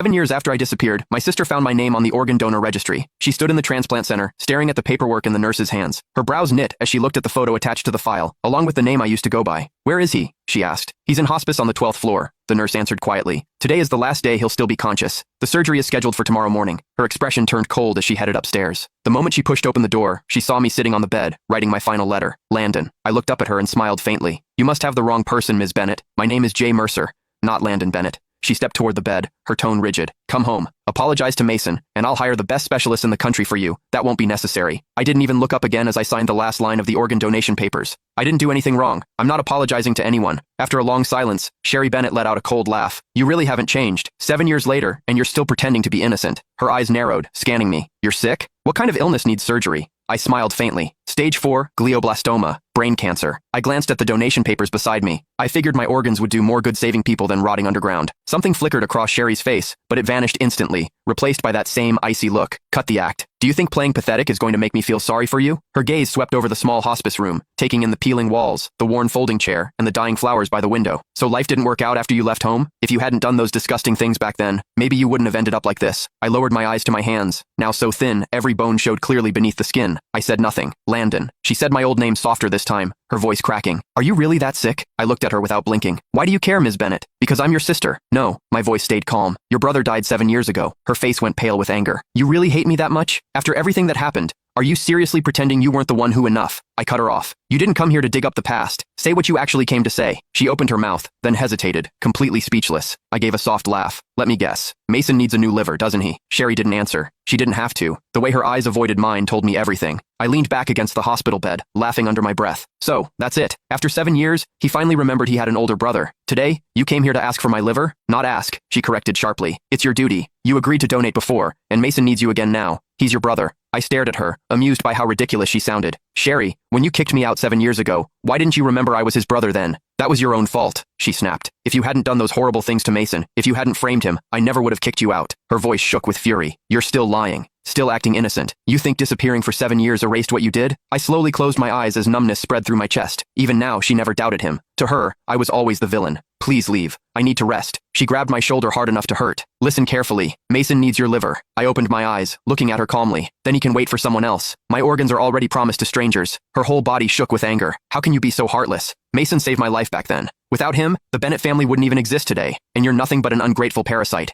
7 years after I disappeared, my sister found my name on the organ donor registry. She stood in the transplant center, staring at the paperwork in the nurse's hands. Her brows knit as she looked at the photo attached to the file, along with the name I used to go by. "Where is he?" she asked. "He's in hospice on the 12th floor," the nurse answered quietly. "Today is the last day he'll still be conscious. The surgery is scheduled for tomorrow morning." Her expression turned cold as she headed upstairs. The moment she pushed open the door, she saw me sitting on the bed, writing my final letter. Landon. I looked up at her and smiled faintly. "You must have the wrong person, Ms. Bennett. My name is Jay Mercer, not Landon Bennett." She stepped toward the bed, her tone rigid. "Come home. Apologize to Mason, and I'll hire the best specialist in the country for you. That won't be necessary." I didn't even look up again as I signed the last line of the organ donation papers. I didn't do anything wrong. I'm not apologizing to anyone. After a long silence, Sherry Bennett let out a cold laugh. "You really haven't changed. 7 years later, and you're still pretending to be innocent." Her eyes narrowed, scanning me. "You're sick? What kind of illness needs surgery?" I smiled faintly. "Stage 4, glioblastoma, brain cancer." I glanced at the donation papers beside me. I figured my organs would do more good saving people than rotting underground. Something flickered across Sherry's face, but it vanished instantly, replaced by that same icy look. "Cut the act. Do you think playing pathetic is going to make me feel sorry for you?" Her gaze swept over the small hospice room, taking in the peeling walls, the worn folding chair, and the dying flowers by the window. "So life didn't work out after you left home? If you hadn't done those disgusting things back then, maybe you wouldn't have ended up like this." I lowered my eyes to my hands, now so thin, every bone showed clearly beneath the skin. I said nothing. "Landon." She said my old name softer this time, her voice cracking. "Are you really that sick?" I looked at her without blinking. "Why do you care, Ms. Bennett?" "Because I'm your sister." "No." My voice stayed calm. "Your brother died 7 years ago." Her face went pale with anger. "You really hate me that much? After everything that happened? Are you seriously pretending you weren't the one who enough?" I cut her off. "You didn't come here to dig up the past. Say what you actually came to say." She opened her mouth, then hesitated, completely speechless. I gave a soft laugh. "Let me guess. Mason needs a new liver, doesn't he?" Sherry didn't answer. She didn't have to. The way her eyes avoided mine told me everything. I leaned back against the hospital bed, laughing under my breath. "So, that's it. After 7 years, he finally remembered he had an older brother. Today, you came here to ask for my liver?" "Not ask," she corrected sharply. "It's your duty. You agreed to donate before, and Mason needs you again now. He's your brother." I stared at her, amused by how ridiculous she sounded. "Sherry, when you kicked me out 7 years ago, why didn't you remember I was his brother then?" "That was your own fault," she snapped. "If you hadn't done those horrible things to Mason, if you hadn't framed him, I never would have kicked you out." Her voice shook with fury. "You're still lying. Still acting innocent. You think disappearing for 7 years erased what you did?" I slowly closed my eyes as numbness spread through my chest. Even now, she never doubted him. To her, I was always the villain. "Please leave. I need to rest." She grabbed my shoulder hard enough to hurt. "Listen carefully. Mason needs your liver." I opened my eyes, looking at her calmly. "Then he can wait for someone else. My organs are already promised to strangers." Her whole body shook with anger. "How can you be so heartless? Mason saved my life back then. Without him, the Bennett family wouldn't even exist today, and you're nothing but an ungrateful parasite."